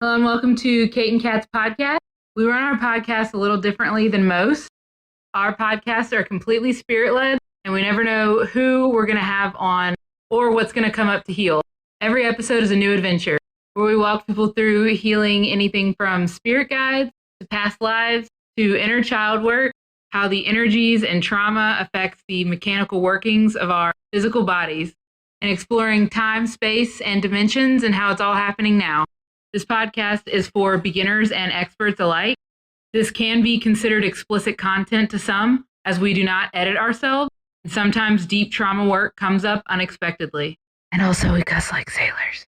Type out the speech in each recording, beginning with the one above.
Hello and welcome to Kate and Kat's podcast. We run our podcast a little differently than most. Our podcasts are completely spirit-led, and we never know who we're going to have on or what's going to come up to heal. Every episode is a new adventure where we walk people through healing anything from spirit guides to past lives to inner child work, how the energies and trauma affects the mechanical workings of our physical bodies, and exploring time, space, and dimensions and how it's all happening now. This podcast is for beginners and experts alike. This can be considered explicit content to some, as we do not edit ourselves. And sometimes deep trauma work comes up unexpectedly. And also we cuss like sailors.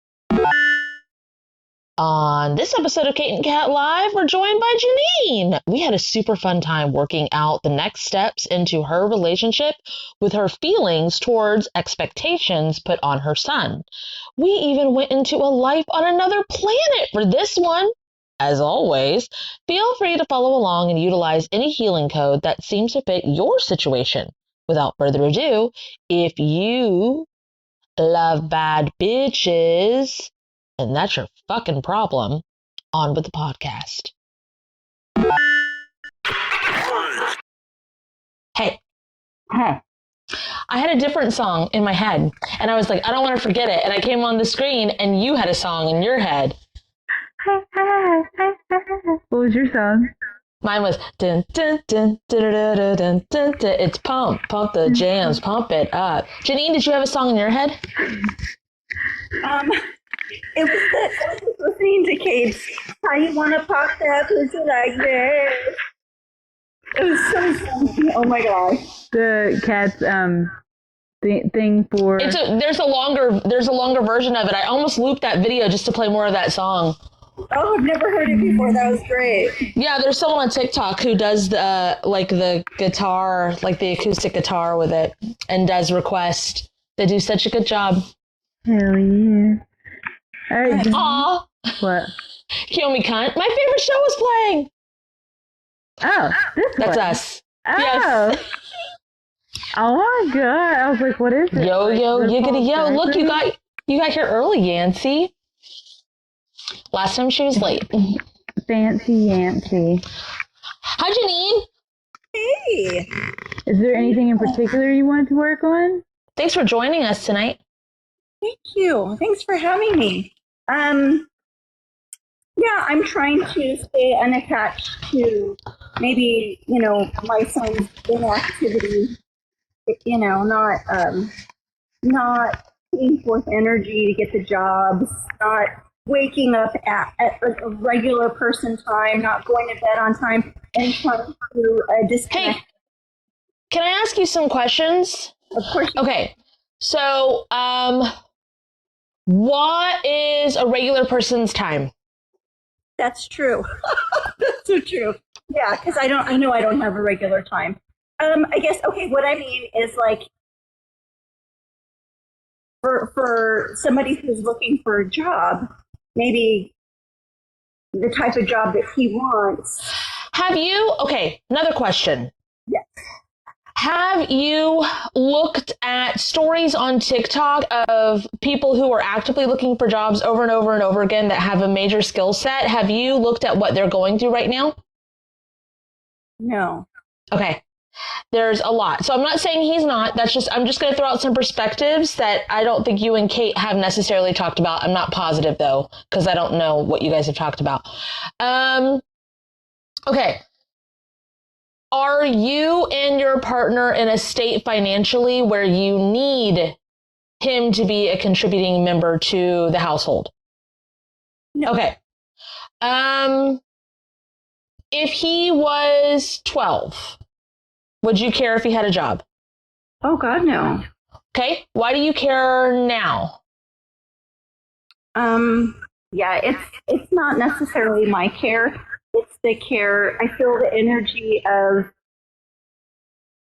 On this episode of Kate and Kat Live, we're joined by Janine. We had a super fun time working out the next steps into her relationship with her feelings towards expectations put on her son. We even went into a life on another planet for this one. As always, feel free to follow along and utilize any healing code that seems to fit your situation. Without further ado, if you love bad bitches, and that's your fucking problem, on with the podcast. Hey. I had a different song in my head, and I was like, I don't want to forget it. And I came on the screen, and you had a song in your head. What was your song? Mine was dun dun dun dun dun dun dun dun dun. It's pump the jams, pump it up. Janine, did you have a song in your head? It was that I was just listening to Kate's "How You Wanna Pop That Pussy Like This." It was so funny. Oh my gosh. The Kat's thing for... There's a longer version of it. I almost looped that video just to play more of that song. Oh, I've never heard it before. That was great. Yeah, there's someone on TikTok who does the guitar, like the acoustic guitar with it, and does request. They do such a good job. Hell yeah. All right. Aw. What? Kill me, cunt. My favorite show was playing. Oh, this That's one. us. Oh. Yes. Oh my god. I was like, what is it? Yo, yo, yiggity, yo. Look, you got here early, Yancy. Last time she was late. Fancy Yancy. Hi, Janine. Hey. Is there anything in particular you wanted to work on? Thanks for joining us tonight. Thank you. Thanks for having me. Yeah, I'm trying to stay unattached to maybe, my son's inactivity, not putting forth energy to get the jobs, not waking up at a regular person time, not going to bed on time, and trying to disconnect. Hey, can I ask you some questions? Of course. Okay, so, what is a regular person's time? That's true. That's so true. Yeah, because I know I don't have a regular time. I guess, okay, what I mean is like, for somebody who's looking for a job, maybe the type of job that he wants. Okay, another question. Yes. Have you looked at stories on TikTok of people who are actively looking for jobs over and over and over again that have a major skill set? Have you looked at what they're going through right now? No. Okay. There's a lot. So I'm not saying he's not. I'm just going to throw out some perspectives that I don't think you and Kate have necessarily talked about. I'm not positive though, because I don't know what you guys have talked about. Okay. Are you and your partner in a state financially where you need him to be a contributing member to the household? No. Okay. If he was 12, would you care if he had a job? Oh, God, no. Okay. Why do you care now? Yeah, it's not necessarily my care. It's the care. I feel the energy of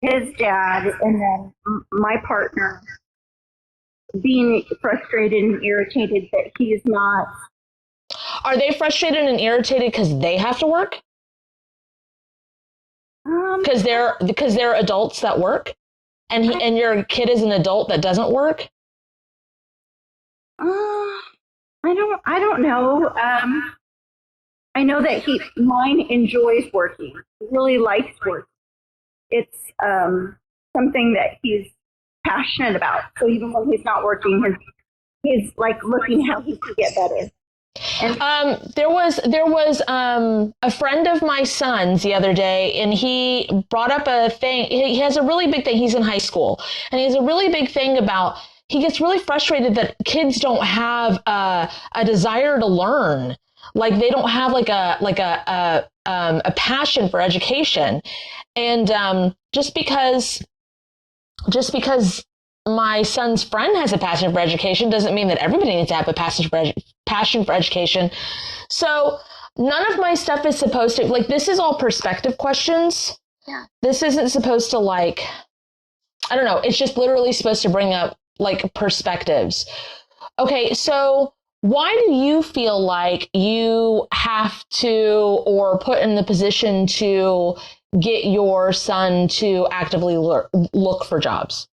his dad and then my partner being frustrated and irritated that he's not. Are they frustrated and irritated because they have to work? Because they're adults that work, and your kid is an adult that doesn't work. I don't know. I know that mine enjoys working. He really likes working. It's something that he's passionate about. So even when he's not working, he's like looking how he can get better. And there was a friend of my son's the other day, and he brought up a thing. He has a really big thing. He's in high school, and he has a really big thing about. He gets really frustrated that kids don't have a desire to learn. Like they don't have like a passion for education, and just because my son's friend has a passion for education doesn't mean that everybody needs to have a passion for education. So none of my stuff is supposed to, like, this is all perspective questions. Yeah. This isn't supposed to, like, I don't know. It's just literally supposed to bring up like perspectives. Okay. So why do you feel like you have to, or put in the position to get your son to actively look for jobs?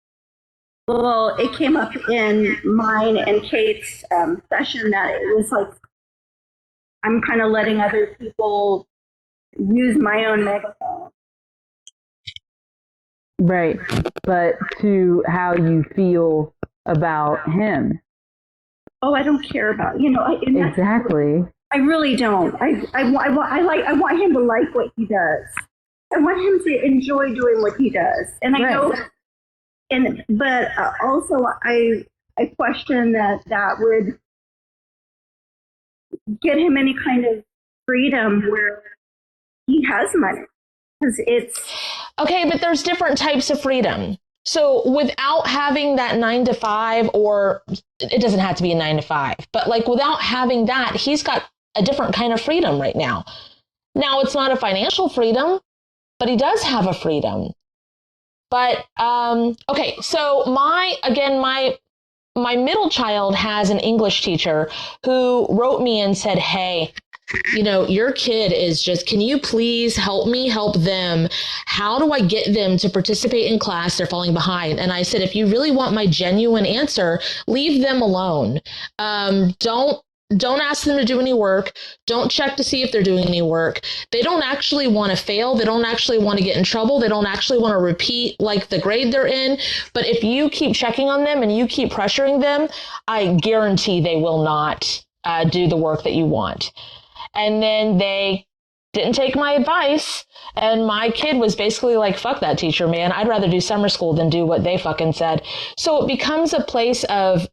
Well, it came up in mine and Kate's session that it was like, I'm kind of letting other people use my own megaphone. Right. But to how you feel about him. Oh, I don't care about, Exactly. I really don't. I want him to like what he does. I want him to enjoy doing what he does. And I know, but also I question that would get him any kind of freedom where he has money. Because it's... Okay, but there's different types of freedom. So without having that 9 to 5, or it doesn't have to be a 9 to 5, but like without having that, he's got a different kind of freedom right now. Now it's not a financial freedom, but he does have a freedom. But, okay, so my middle child has an English teacher who wrote me and said, hey, your kid is just, can you please help me help them? How do I get them to participate in class? They're falling behind. And I said, if you really want my genuine answer, leave them alone. Don't ask them to do any work. Don't check to see if they're doing any work. They don't actually want to fail. They don't actually want to get in trouble. They don't actually want to repeat like the grade they're in. But if you keep checking on them and you keep pressuring them, I guarantee they will not do the work that you want. And then they didn't take my advice. And my kid was basically like, fuck that teacher, man. I'd rather do summer school than do what they fucking said. So it becomes a place of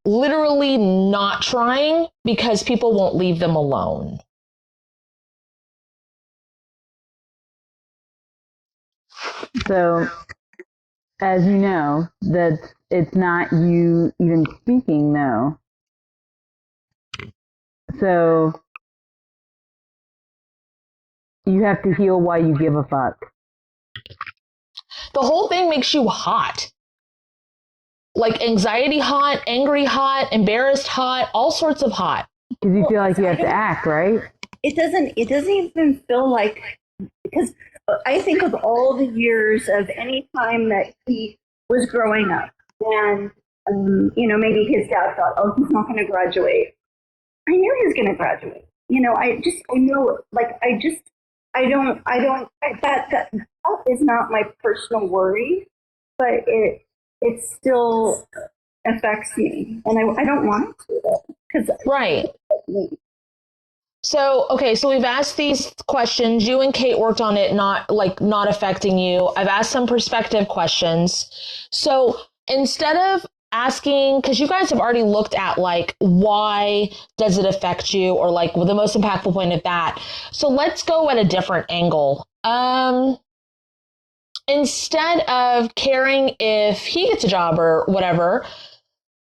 literally not trying because people won't leave them alone. So, as you know, that it's not you even speaking, though. So, you have to heal why you give a fuck. The whole thing makes you hot. Like anxiety hot, angry hot, embarrassed hot, all sorts of hot. Because you feel like you have to act, right? It doesn't even feel like, because I think of all the years of any time that he was growing up, and maybe his dad thought, oh, he's not going to graduate. I knew he was going to graduate. That is not my personal worry, but it still affects me, and I don't want it to, because right. So, okay, so we've asked these questions. You and Kate worked on it, not affecting you. I've asked some perspective questions. So instead of asking, because you guys have already looked at like, why does it affect you, or like the most impactful point of that. So let's go at a different angle. Instead of caring if he gets a job or whatever,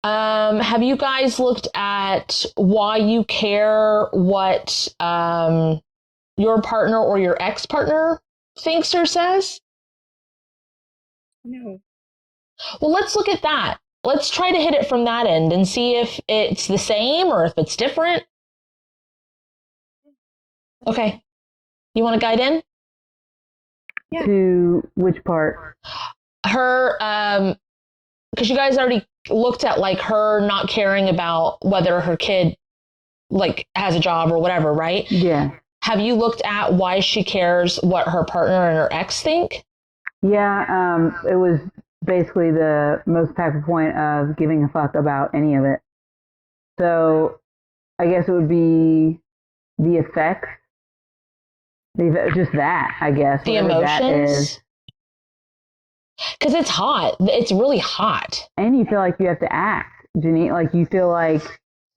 have you guys looked at why you care what your partner or your ex-partner thinks or says? No. Well, let's look at that. Let's try to hit it from that end and see if it's the same or if it's different. Okay. You want to guide in? Yeah. To which part? Her, because you guys already looked at like her not caring about whether her kid like has a job or whatever, right? Yeah. Have you looked at why she cares what her partner and her ex think? Yeah, it was basically the most impactful point of giving a fuck about any of it. So I guess it would be the effects, just that, I guess. The emotions? Because it's hot. It's really hot. And you feel like you have to act, Janine. Like you feel like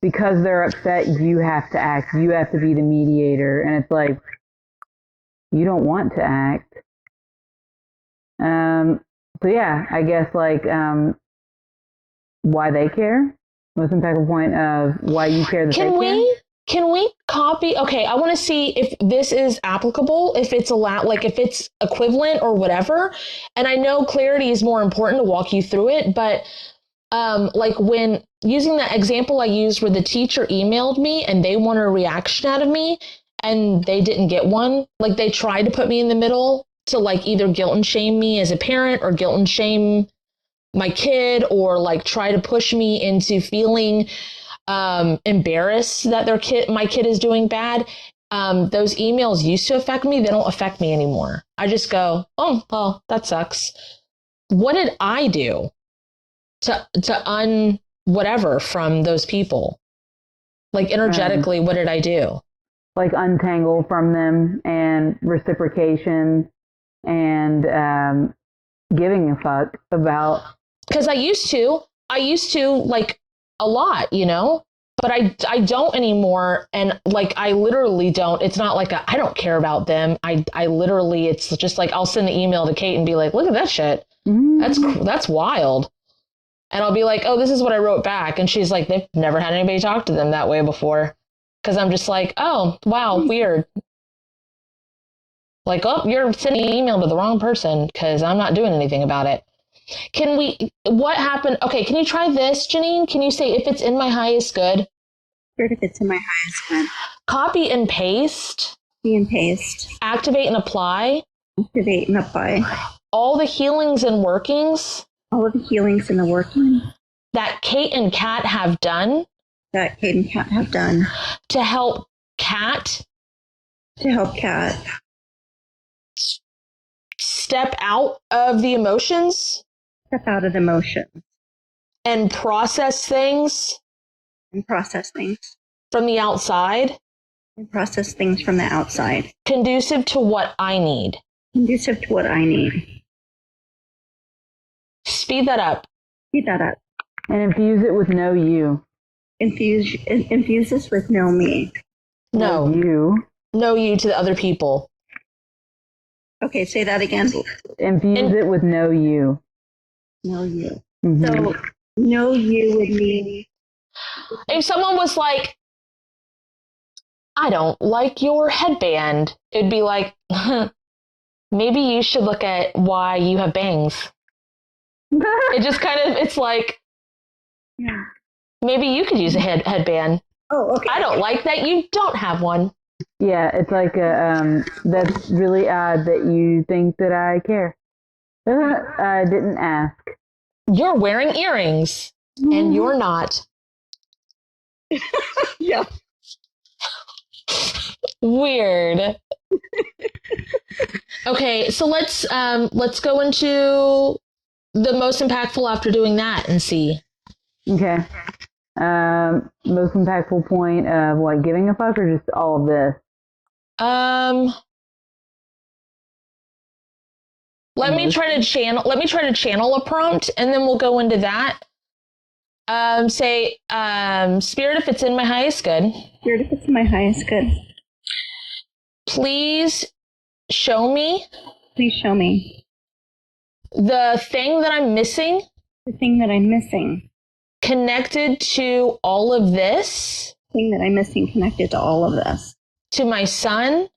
because they're upset, you have to act. You have to be the mediator. And it's like, you don't want to act. So yeah, I guess like why they care. Most impactful point of why you care that they care. Can we copy? Okay, I want to see if this is applicable, if it's allowed, like if it's equivalent or whatever. And I know clarity is more important to walk you through it, but like when using that example I used where the teacher emailed me and they wanted a reaction out of me and they didn't get one, like they tried to put me in the middle to like either guilt and shame me as a parent or guilt and shame my kid or like try to push me into feeling embarrassed that my kid is doing bad. Those emails used to affect me. They don't affect me anymore. I just go, oh, well, that sucks. What did I do to whatever from those people? Like energetically, what did I do? Like untangle from them and reciprocation and giving a fuck about. Because I used to like a lot, you know, but I don't anymore. And like, I literally don't, it's not like I don't care about them. I literally, it's just like, I'll send the email to Kate and be like, look at that shit. That's wild. And I'll be like, oh, this is what I wrote back. And she's like, they've never had anybody talk to them that way before. Cause I'm just like, oh, wow, weird. Like, oh, you're sending an email to the wrong person because I'm not doing anything about it. What happened? Okay, can you try this, Janine? Can you say, if it's in my highest good? If it's in my highest good. Copy and paste. Copy and paste. Activate and apply. Activate and apply. All the healings and workings. All of the healings and the working. That Kate and Kat have done. That Kate and Kat have done. To help Kat. To help Kat. Step out of the emotions. Step out of the emotions. And process things. And process things. From the outside. And process things from the outside. Conducive to what I need. Conducive to what I need. Speed that up. Speed that up. And infuse it with no you. Infuse this with no me. No. You. No you to the other people. Okay, say that again. Infuse it with no you. No you. Mm-hmm. So, no you would mean... If someone was like, I don't like your headband, it'd be like, maybe you should look at why you have bangs. It just kind of, it's like, yeah. Maybe you could use a headband. Oh, okay. I don't like that you don't have one. Yeah, it's like that's really odd that you think that I care. I didn't ask. You're wearing earrings, and you're not. Yeah. Weird. Okay, so let's go into the most impactful after doing that and see. Okay. Most impactful point of what, giving a fuck, or just all of this? Let me try to channel a prompt, and then we'll go into that. Say, Spirit, if it's in my highest good. Spirit, if it's in my highest good. Please show me. Please show me. The thing that I'm missing. The thing that I'm missing. Connected to all of this. Thing that I'm missing connected to all of this. To my son.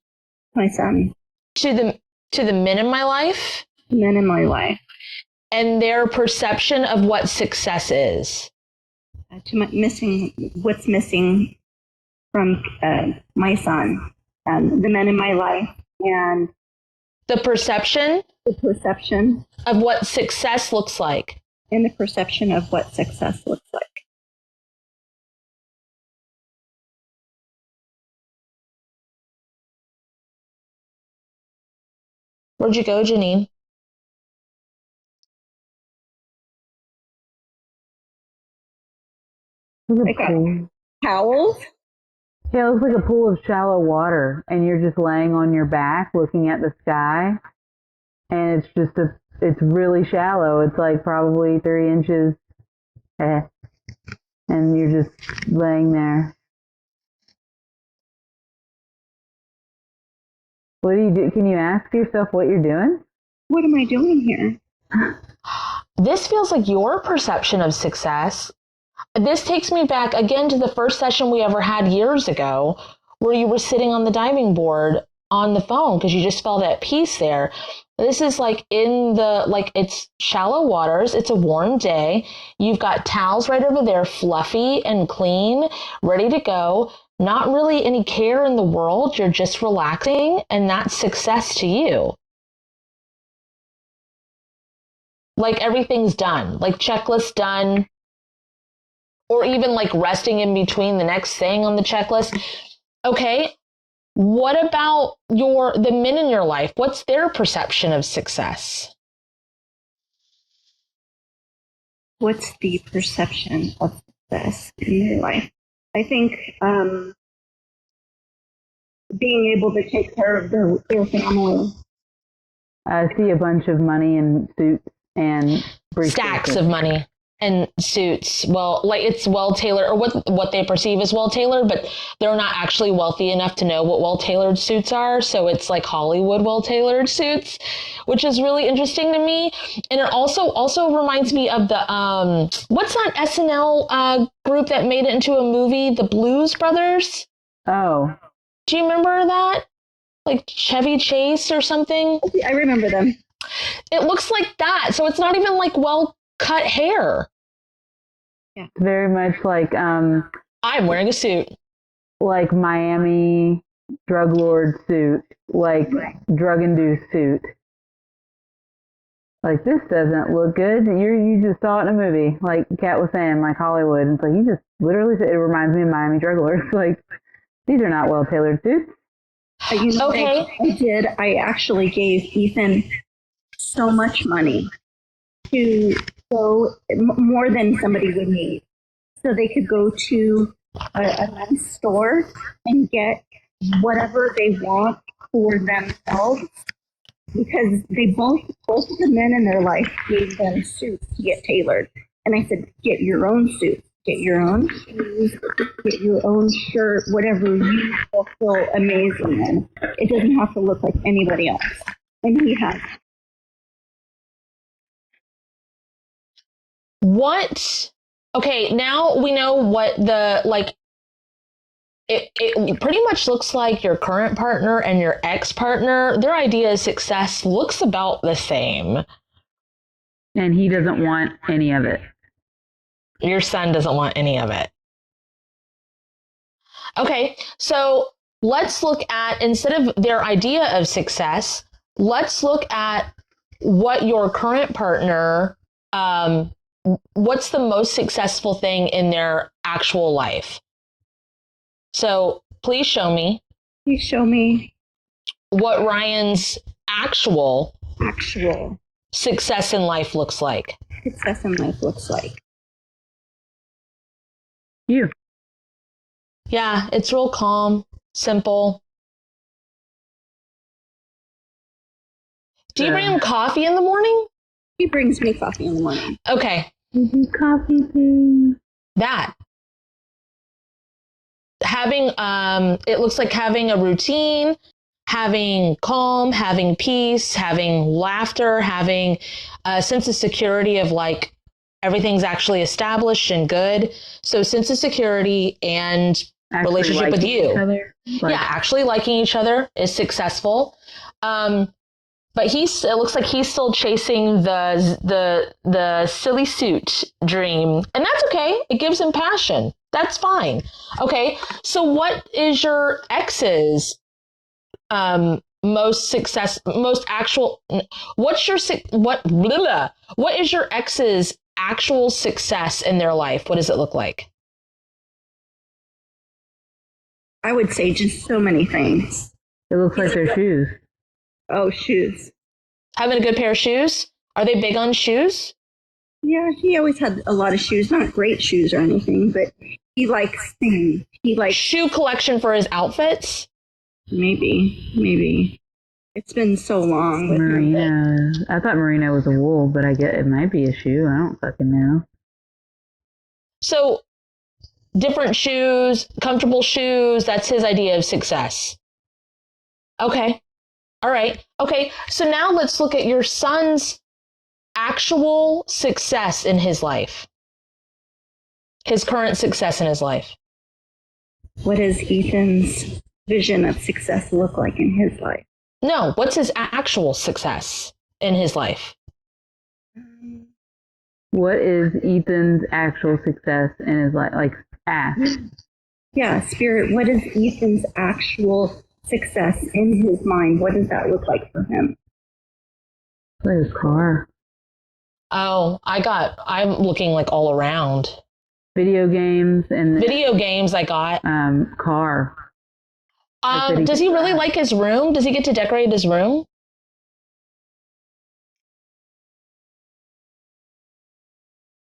My son. To the men in my life. Men in my life. And their perception of what success is. To what's missing from my son and the men in my life, and the perception of what success looks like. And the perception of what success looks like. Where'd you go, Janine? Like towels. Yeah, it looks like a pool of shallow water, and you're just laying on your back looking at the sky, and it's really shallow. It's like probably 3 inches, and you're just laying there. What do you do? Can you ask yourself what you're doing? What am I doing here? This feels like your perception of success. This takes me back again to the first session we ever had years ago, where you were sitting on the diving board on the phone because you just felt at peace there. This is like it's shallow waters. It's a warm day. You've got towels right over there, fluffy and clean, ready to go. Not really any care in the world. You're just relaxing, and that's success to you. Like everything's done, like checklist done, or even like resting in between the next thing on the checklist. Okay, what about the men in your life? What's their perception of success? What's the perception of success in their life? I think being able to take care of their family. I see a bunch of money and suits and Stacks of money and suits. Well, like it's well tailored, or what they perceive as well tailored, but they're not actually wealthy enough to know what well tailored suits are. So it's like Hollywood well tailored suits, which is really interesting to me. And it also reminds me of the what's that SNL group that made it into a movie, the Blues Brothers? Oh, do you remember that? Like Chevy Chase or something? I remember them. It looks like that. So it's not even like well cut hair. Yeah. It's very much like I'm wearing a suit. Like Miami drug lord suit, like drug induced suit. Like, this doesn't look good. You just saw it in a movie, like Kat was saying, like Hollywood. And it's like, you just literally said, it reminds me of Miami drug lords. Like, these are not well tailored suits. Okay. I actually gave Ethan so much money to go more than somebody would need, so they could go to a nice store and get whatever they want for themselves, because they both of the men in their life gave them suits to get tailored. And I said, get your own suit, get your own shoes, get your own shirt, whatever you feel amazing in. It doesn't have to look like anybody else. And he has. What? Okay, now we know what it pretty much looks like your current partner and your ex-partner, their idea of success looks about the same. And he doesn't want any of it. Your son doesn't want any of it. Okay, so let's look at, instead of their idea of success, let's look at what your current partner, what's the most successful thing in their actual life. So please show me. Please show me what Ryan's actual success in life looks like. Success in life looks like. You. Yeah, it's real calm, simple. Do you bring him coffee in the morning? He brings me coffee in the morning. Okay. Coffee, please. That. Having, it looks like having a routine, having calm, having peace, having laughter, having a sense of security of like everything's actually established and good. So sense of security and actually relationship with you. Yeah, actually liking each other is successful. But it looks like he's still chasing the silly suit dream. And that's okay. It gives him passion. That's fine. Okay. So what is your ex's what is your ex's actual success in their life? What does it look like? I would say just so many things. It looks like their shoes. Oh, shoes. Having a good pair of shoes? Are they big on shoes? Yeah, he always had a lot of shoes. Not great shoes or anything, but he likes things. He likes Shoe collection for his outfits? Maybe. It's been so long with him. Merino. I thought merino was a wool, but I get it might be a shoe. I don't fucking know. So, different shoes, comfortable shoes, that's his idea of success. Okay. All right. Okay. So now let's look at your son's actual success in his life. His current success in his life. What does Ethan's vision of success look like in his life? No, what's his actual success in his life? What is Ethan's actual success in his life? Like, ask. Yeah, Spirit, what is Ethan's actual success in his mind? What does that look like for him? Like his car. Oh, I'm looking like all around. Video games and Video games I got. Car. Does he really like his room? Does he get to decorate his room?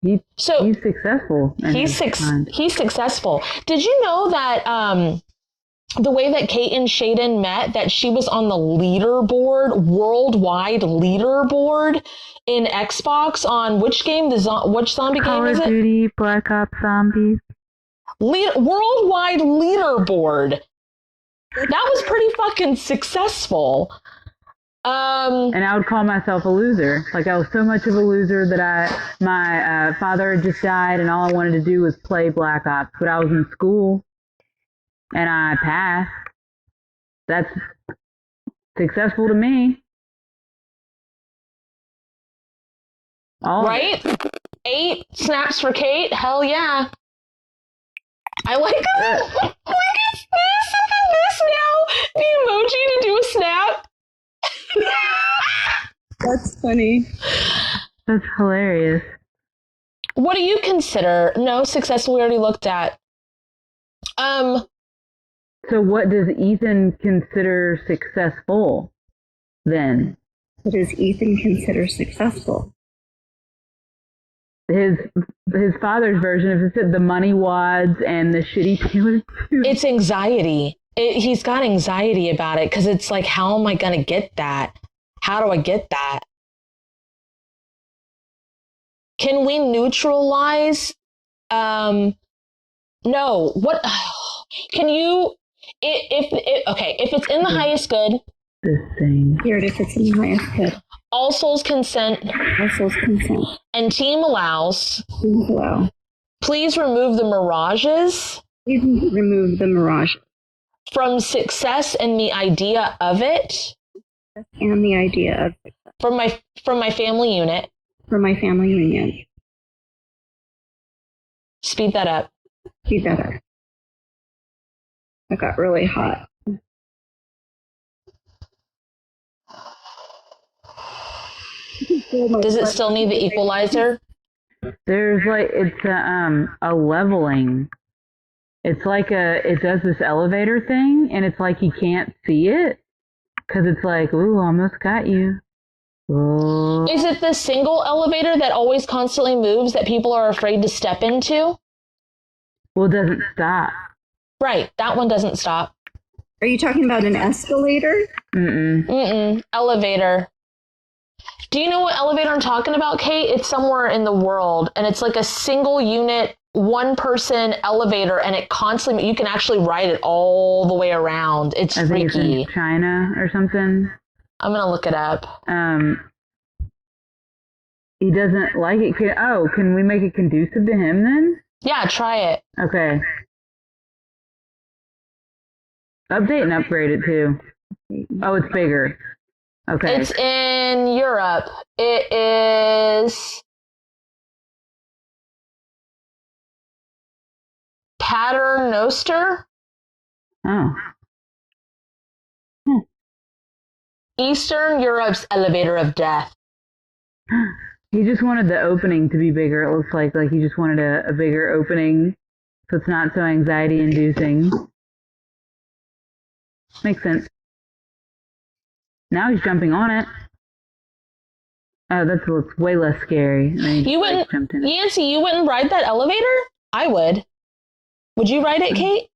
He's successful. He's successful. Did you know that the way that Kate and Shaden met, that she was on the leaderboard, worldwide leaderboard in Xbox on which game? Which zombie game is it? Call of Duty, Black Ops Zombies. Worldwide leaderboard. That was pretty fucking successful. And I would call myself a loser. Like, I was so much of a loser that my father had just died, and all I wanted to do was play Black Ops. But I was in school, and I passed. That's successful to me. Right? 8 snaps for Kate? Hell yeah. I like it. Look at this now. The emoji to do a snap. That's funny. That's hilarious. What do you consider? No, successful we already looked at. So what does Ethan consider successful then? What does Ethan consider successful? His father's version of it, the money wads and the shitty tailor suits. It's anxiety. He's got anxiety about it because it's like, how am I going to get that? How do I get that? Can we neutralize? No. What? Can you? If it's in the highest good. This thing. Here, if it's in the highest good. All souls consent. All souls consent. And team allows. Please allow. Please remove the mirages. Please remove the mirage. From success and the idea of it. And the idea of success. From my family unit. From my family union. Speed that up. Speed that up. That got really hot. Does it still need the equalizer? There's like, it's a leveling. It's like it does this elevator thing, and it's like you can't see it, because it's like, ooh, almost got you. Ooh. Is it the single elevator that always constantly moves that people are afraid to step into? Well, it doesn't stop. Right, that one doesn't stop. Are you talking about an escalator? Elevator. Do you know what elevator I'm talking about, Kate? It's somewhere in the world, and it's like a single unit, one person elevator, and it constantly, you can actually ride it all the way around. It's I think freaky. it's in China or something. I'm gonna look it up. He doesn't like it. Can we make it conducive to him then? Yeah, try it. Okay. Update and upgrade it too. Oh, it's bigger. Okay. It's in Europe. It is Paternoster. Oh. Eastern Europe's elevator of death. He just wanted the opening to be bigger. It looks like he just wanted a bigger opening, so it's not so anxiety inducing. Makes sense. Now he's jumping on it. Oh, that's way less scary. You wouldn't, Yancy, you wouldn't ride that elevator? I would. Would you ride it, Kate?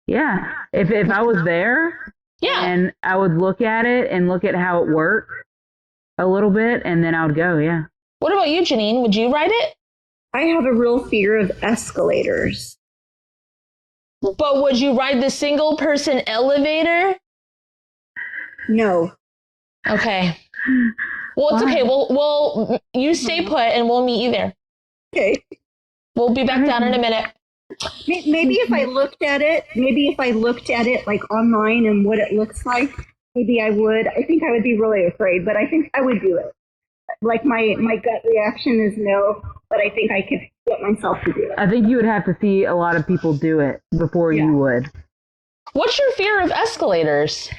Yeah. If I was there, yeah, and I would look at it and look at how it works a little bit, and then I would go, yeah. What about you, Janine? Would you ride it? I have a real fear of escalators. But would you ride the single person elevator? No. Okay. Well, it's okay. We'll you stay put and we'll meet you there. Okay. We'll be back down in a minute. Maybe if I looked at it like online and what it looks like, maybe I would. I think I would be really afraid, but I think I would do it. Like my gut reaction is no, but I think I could get myself to do it. I think you would have to see a lot of people do it before you would. What's your fear of escalators?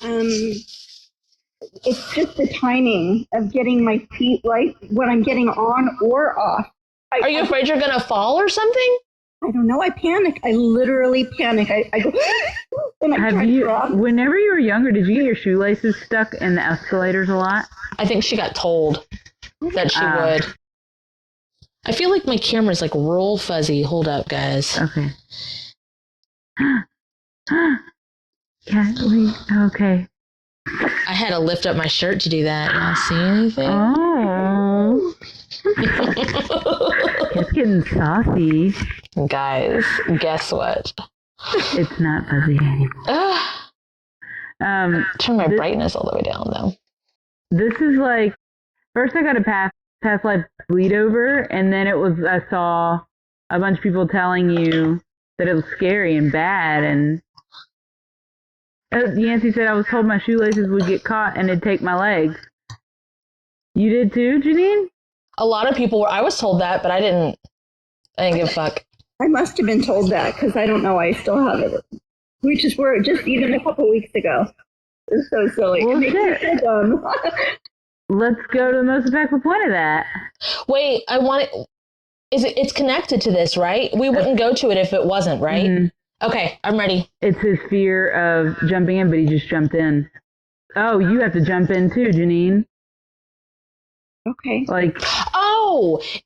It's just the timing of getting my feet right when I'm getting on or off. Are you afraid you're going to fall or something? I don't know. I panic. I literally panic. I go, and I try to drop. Whenever you were younger, did you get your shoelaces stuck in the escalators a lot? I think she got told that she would. I feel like my camera's like real fuzzy. Hold up, guys. Okay. Okay. I had to lift up my shirt to do that. Y'all see anything? Oh. It's getting saucy. Guys, guess what? It's not fuzzy anymore. Turn my brightness all the way down, though. This is like, first I got a past life bleed over, and then I saw a bunch of people telling you that it was scary and bad, and Yancy said I was told my shoelaces would get caught and it'd take my legs. You did too, Janine? A lot of people were. I was told that, but I didn't give a fuck. I must have been told that because I don't know. I still have it. We just were just even a couple weeks ago. It's so silly. Well, so dumb. Let's go to the most impactful point of that. Wait, I want it. It's connected to this, right? We wouldn't go to it if it wasn't, right? Mm-hmm. Okay, I'm ready. It's his fear of jumping in, but he just jumped in. Oh, you have to jump in too, Janine. Okay.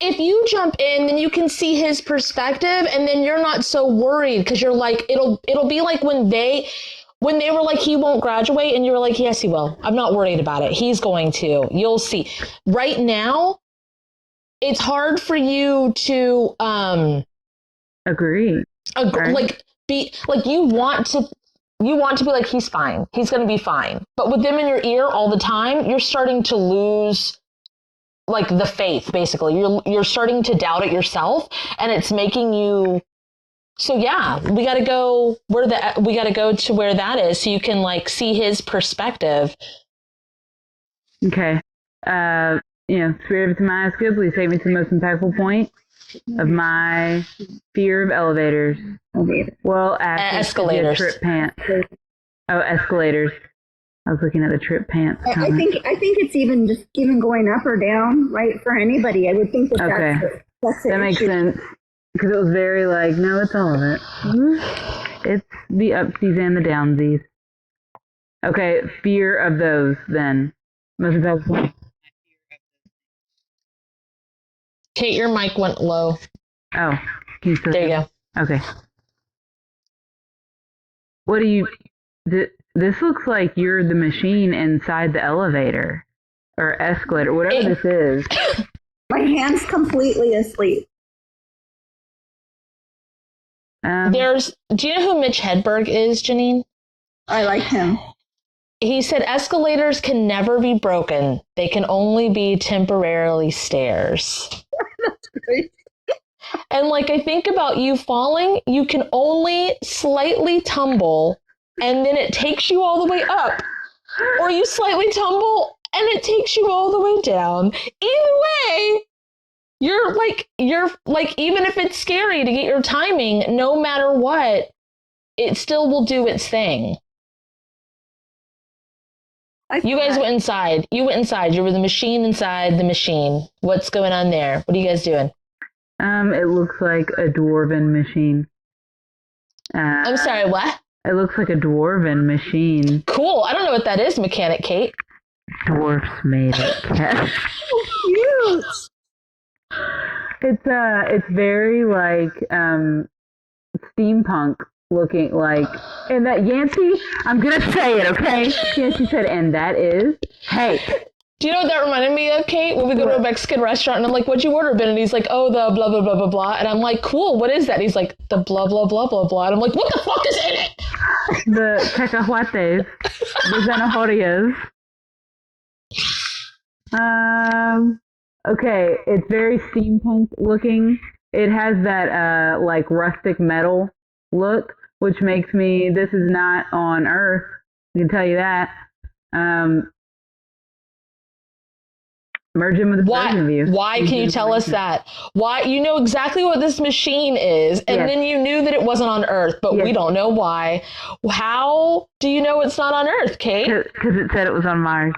If you jump in, then you can see his perspective, and then you're not so worried because you're like, it'll be like when they were like, he won't graduate, and you were like, yes, he will. I'm not worried about it. He's going to. You'll see. Right now, it's hard for you to agree. Right. Like you want to be like, he's fine. He's going to be fine. But with them in your ear all the time, you're starting to lose like the faith, basically. You're starting to doubt it yourself, and it's making you. So yeah, we got to go to where that is so you can like see his perspective. Okay. Spirit of Tamaya is good. Please take me to the most impactful point of my fear of elevators. Well, escalators. Trip pants. Oh, escalators. I was looking at the trip pants. I think it's even going up or down, right? For anybody, I would think that's that makes sense. Because it was very like, no, it's all of it. It's the upsies and the downsies. Okay, fear of those then. Most impactful. Kate, your mic went low. Oh, can you still there you go. Okay. What do you... This looks like you're the machine inside the elevator. Or escalator, whatever this is. My hand's completely asleep. Do you know who Mitch Hedberg is, Janine? I like him. He said escalators can never be broken. They can only be temporarily stairs. That's great. And like, I think about you falling, you can only slightly tumble and then it takes you all the way up. Or you slightly tumble and it takes you all the way down. Either way, you're like, even if it's scary to get your timing, no matter what, it still will do its thing. You guys went inside. You went inside. You were the machine inside the machine. What's going on there? What are you guys doing? It looks like a dwarven machine. I'm sorry, what? It looks like a dwarven machine. Cool. I don't know what that is, Mechanic Kate. Dwarfs made it. Yes. Cute. It's very like steampunk looking, like, and that Yancey, I'm gonna say it, okay? Yancey said, and that is hate. Do you know what that reminded me of, Kate? When we go to a Mexican restaurant and I'm like, what'd you order, Ben? And he's like, oh, the blah, blah, blah, blah, blah. And I'm like, cool, what is that? And he's like, the blah, blah, blah, blah, blah. And I'm like, what the fuck is in it? The cacahuates, the zanahorias. Okay, it's very steampunk looking. It has that like rustic metal look, which makes me, this is not on Earth. I can tell you that. Merge in with the version of you. Why can you tell us that? Why? You know exactly what this machine is, and Yes. then you knew that it wasn't on Earth, but Yes. we don't know why. How do you know it's not on Earth, Kate? Because it said it was on Mars.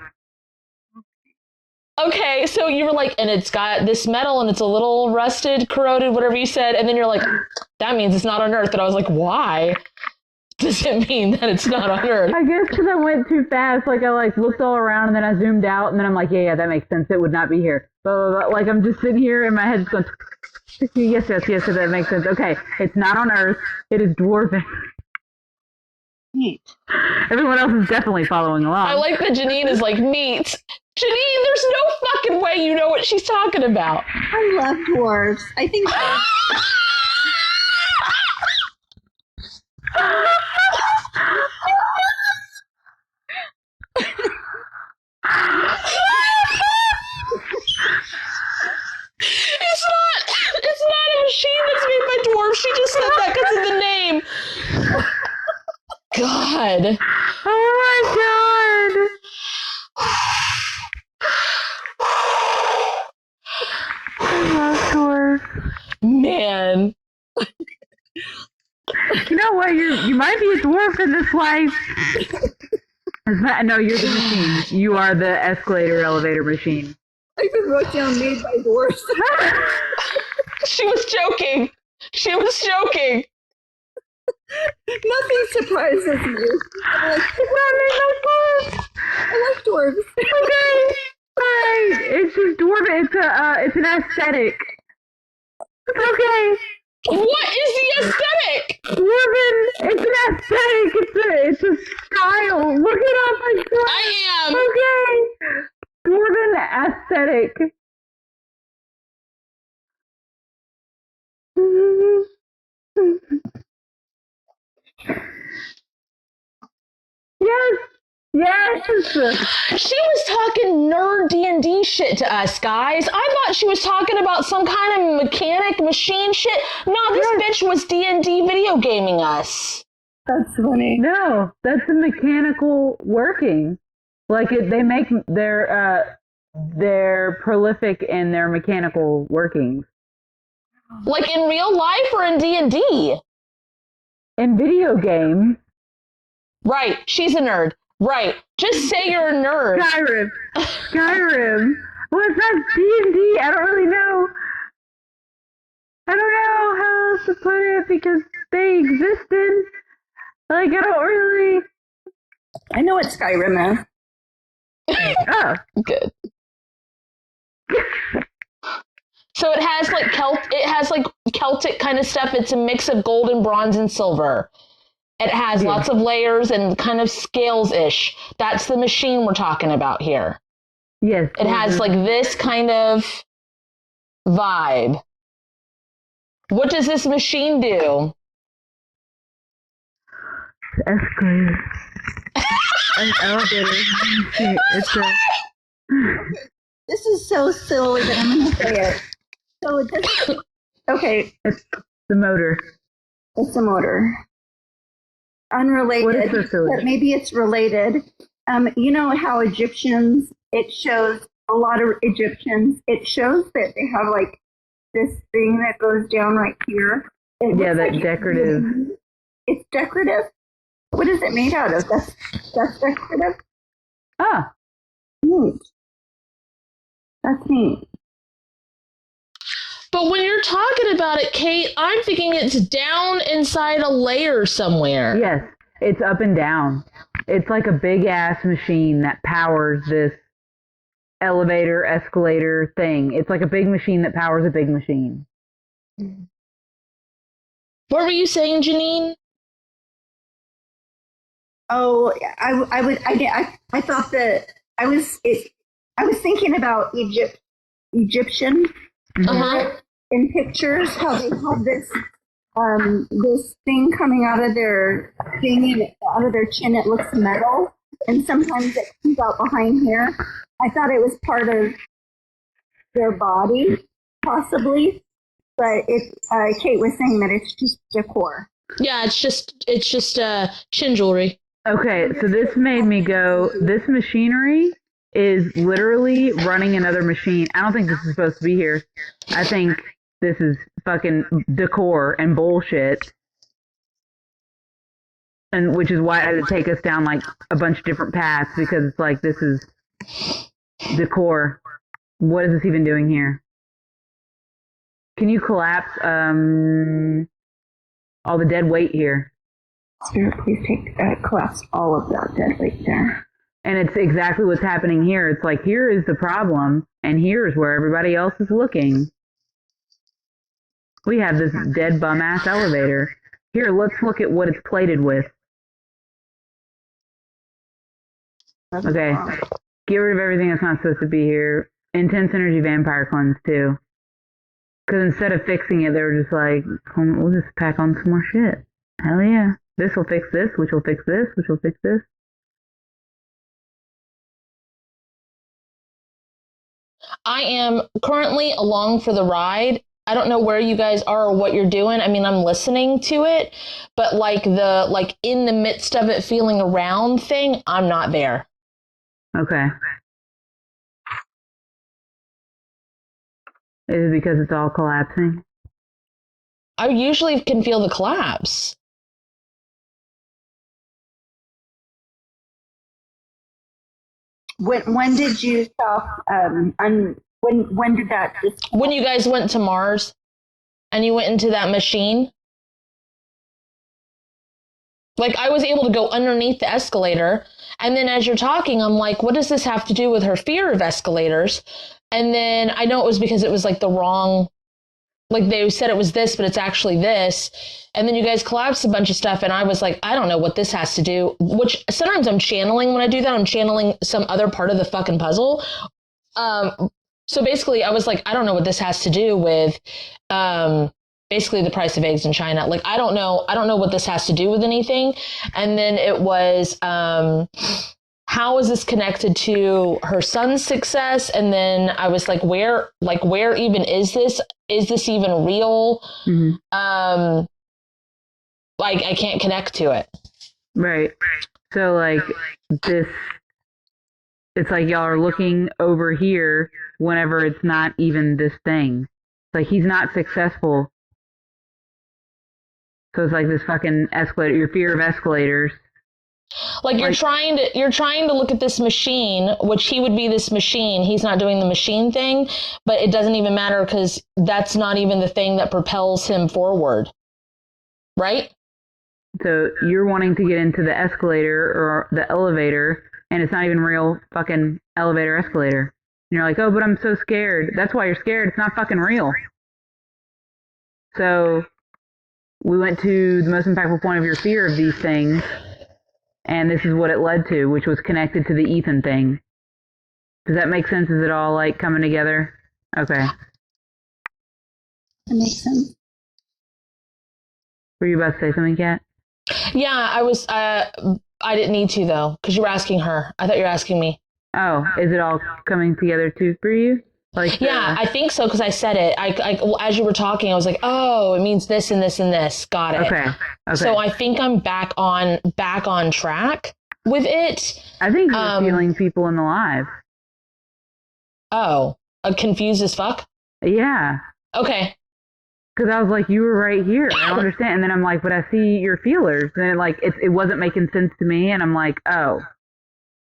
Okay, so you were like, and it's got this metal and it's a little rusted, corroded, whatever you said, and then you're like, that means it's not on Earth. And I was like, why does it mean that it's not on Earth? I guess because I went too fast. Like I like looked all around and then I zoomed out and then I'm like, yeah, that makes sense. It would not be here. Blah, blah, blah. Like I'm just sitting here and my head's going, yes, so that makes sense. Okay, it's not on Earth. It is dwarfing. Everyone else is definitely following along. I like that Janine is like, neat. Janine, there's no fucking way you know what she's talking about. I love dwarves. I think It's not a machine that's made by dwarves. She just said that because of the name. God. Oh my god! I love dwarves. Man. You know what? You might be a dwarf in this life. No, you're the machine. You are the escalator elevator machine. I even wrote down made by dwarves. She was joking. She was joking. Nothing surprises me. I'm like, I like dwarves. Okay. Alright. It's just dwarf. It's an aesthetic. It's okay. What is the aesthetic? Dwarven. It's an aesthetic. It's a style. Look it up. I am. Okay. Dwarven aesthetic. Yes. Yes. She was talking nerd D&D shit to us, guys. I thought she was talking about some kind of mechanic machine shit. No, this bitch was D&D video gaming us. That's funny. No, that's a mechanical working. Like they make they're prolific in their mechanical workings. Like in real life or in D&D? In video games. Right. She's a nerd. Right. Just say you're a nerd. Skyrim. Well, it's not D&D. I don't really know. I don't know how else to put it because they existed. Like, I don't really... I know what Skyrim is. Oh. Good. So it has like Celtic kind of stuff. It's a mix of gold and bronze and silver. It has lots of layers and kind of scales-ish. That's the machine we're talking about here. Yes. It has like this kind of vibe. What does this machine do? Escalator. An elevator. It's a... This is so silly that I'm going to say it. So it doesn't... Okay. It's the motor. It's a motor. Unrelated. What is so silly? But maybe it's related. You know how Egyptians, it shows a lot of Egyptians, it shows that they have like this thing that goes down right here. It Yeah, looks that like decorative. It's decorative? What is it made out of? That's decorative? Ah. Neat. That's neat. But when you're talking about it, Kate, I'm thinking it's down inside a layer somewhere. Yes. It's up and down. It's like a big ass machine that powers this elevator, escalator thing. It's like a big machine that powers a big machine. What were you saying, Janine? Oh, I thought that I was thinking about Egyptian in pictures, how they have this thing coming out of their chin. It looks metal, and sometimes it comes out behind here. I thought it was part of their body, possibly, but Kate was saying that it's just decor. Yeah, it's just chin jewelry. Okay, so this made me go, this machinery is literally running another machine. I don't think this is supposed to be here. I think this is fucking decor and bullshit. And which is why it had to take us down like a bunch of different paths, because it's like, this is decor. What is this even doing here? Can you collapse all the dead weight here? Spirit, please collapse all of that dead weight there. And it's exactly what's happening here. It's like, here is the problem, and here is where everybody else is looking. We have this dead bum-ass elevator. Here, let's look at what it's plated with. Okay, get rid of everything that's not supposed to be here. Intense energy vampire cleanse, too. Because instead of fixing it, they were just like, we'll just pack on some more shit. Hell yeah. This will fix this, which will fix this, which will fix this. I am currently along for the ride. I don't know where you guys are or what you're doing. I mean, I'm listening to it, but like in the midst of it feeling around thing, I'm not there. Okay. Is it because it's all collapsing? I usually can feel the collapse. When did you stop? When did that? When you guys went to Mars, and you went into that machine. Like, I was able to go underneath the escalator, and then as you're talking, I'm like, what does this have to do with her fear of escalators? And then I know it was because it was like the wrong, like they said it was this, but it's actually this. And then you guys collapsed a bunch of stuff, and I was like, I don't know what this has to do, which sometimes I'm channeling when I do that. I'm channeling some other part of the fucking puzzle. So basically I was like, I don't know what this has to do with basically the price of eggs in China. Like, I don't know what this has to do with anything. And then it was, how is this connected to her son's success? And then I was like, where even is this? Is this even real? Mm-hmm. Like, I can't connect to it. Right. So like this, it's like y'all are looking over here whenever it's not even this thing. It's like he's not successful. So it's like this fucking escalator, your fear of escalators. Like you're trying to look at this machine, which he would be this machine. He's not doing the machine thing, but it doesn't even matter because that's not even the thing that propels him forward. Right? So you're wanting to get into the escalator or the elevator, and it's not even real fucking elevator escalator. And you're like, oh, but I'm so scared. That's why you're scared. It's not fucking real. So we went to the most impactful point of your fear of these things, and this is what it led to, which was connected to the Ethan thing. Does that make sense? Is it all like coming together? Okay. That makes sense. Were you about to say something, Kat? Yeah, I was. I didn't need to though, because you were asking her. I thought you were asking me. Oh, is it all coming together too for you? Like, yeah, I think so because I said it. Well, as you were talking, I was like, oh, it means this and this and this. Got it. Okay. So I think I'm back on track with it. I think you're feeling people in the live. Oh, confused as fuck? Yeah. Okay. Because I was like, you were right here. I don't understand. And then I'm like, but I see your feelers. And it wasn't making sense to me. And I'm like, oh,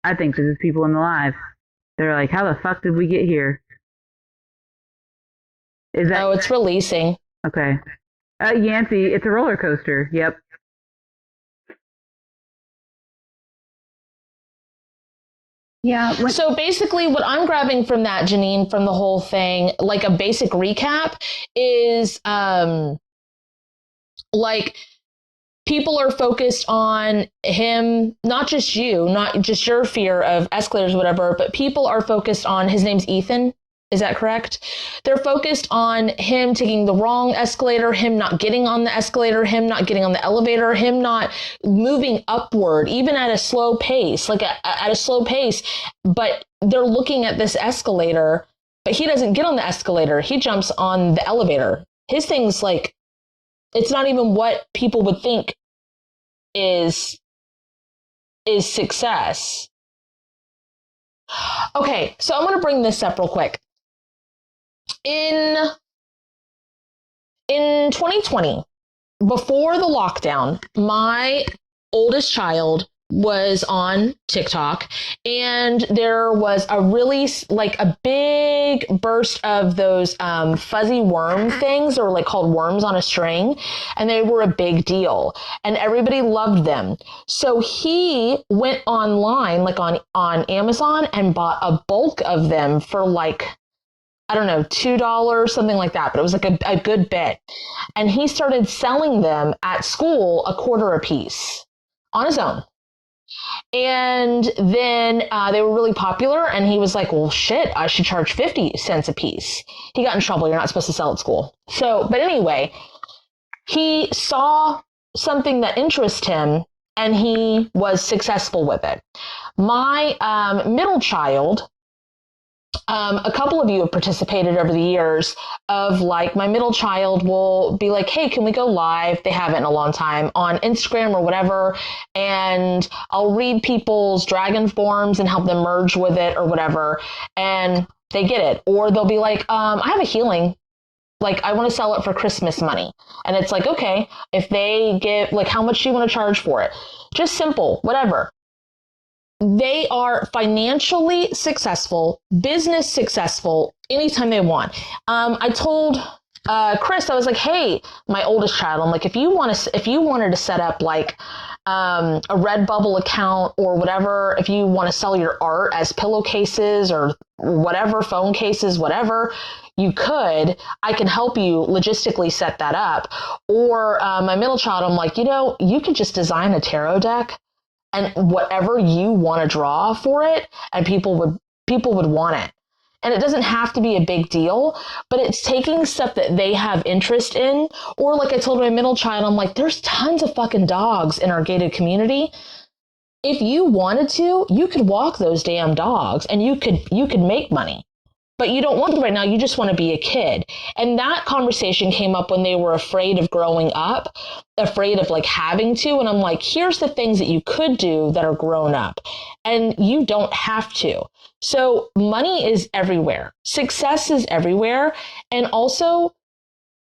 I think this is people in the live. They're like, how the fuck did we get here? Is that? Oh, it's releasing. Okay. Yancey, it's a roller coaster. Yep. Yeah. So basically what I'm grabbing from that, Janine, from the whole thing, like a basic recap is like people are focused on him, not just you, not just your fear of escalators, whatever, but people are focused on, his name's Ethan. Is that correct? They're focused on him taking the wrong escalator, him not getting on the escalator, him not getting on the elevator, him not moving upward, even at a slow pace, like at a slow pace. But they're looking at this escalator, but he doesn't get on the escalator. He jumps on the elevator. His thing's like, it's not even what people would think is success. Okay, so I'm going to bring this up real quick. In 2020, before the lockdown, my oldest child was on TikTok, and there was a really like a big burst of those fuzzy worm things, or like called worms on a string, and they were a big deal and everybody loved them. So he went online, like on Amazon, and bought a bulk of them for like, I don't know, $2, something like that, but it was like a good bit. And he started selling them at school $0.25 a piece on his own. And then they were really popular, and he was like, well, shit, I should charge 50 cents a piece. He got in trouble. You're not supposed to sell at school. So, but anyway, he saw something that interested him, and he was successful with it. My middle child, a couple of you have participated over the years of like, my middle child will be like, hey, can we go live? They haven't in a long time on Instagram or whatever. And I'll read people's dragon forms and help them merge with it or whatever. And they get it. Or they'll be like, I have a healing. Like, I want to sell it for Christmas money. And it's like, okay, if they get like, how much do you want to charge for it? Just simple, whatever. They are financially successful, business successful anytime they want. I told Chris, I was like, hey, my oldest child, I'm like, if you wanted to set up like a Redbubble account or whatever, if you want to sell your art as pillowcases or whatever, phone cases, whatever, you could. I can help you logistically set that up. Or my middle child, I'm like, you could just design a tarot deck and whatever you want to draw for it, and people would want it. And it doesn't have to be a big deal, but it's taking stuff that they have interest in. Or like I told my middle child, I'm like, there's tons of fucking dogs in our gated community. If you wanted to, you could walk those damn dogs and you could make money. But you don't want to right now. You just want to be a kid. And that conversation came up when they were afraid of growing up, afraid of like having to. And I'm like, here's the things that you could do that are grown up, and you don't have to. So money is everywhere. Success is everywhere. And also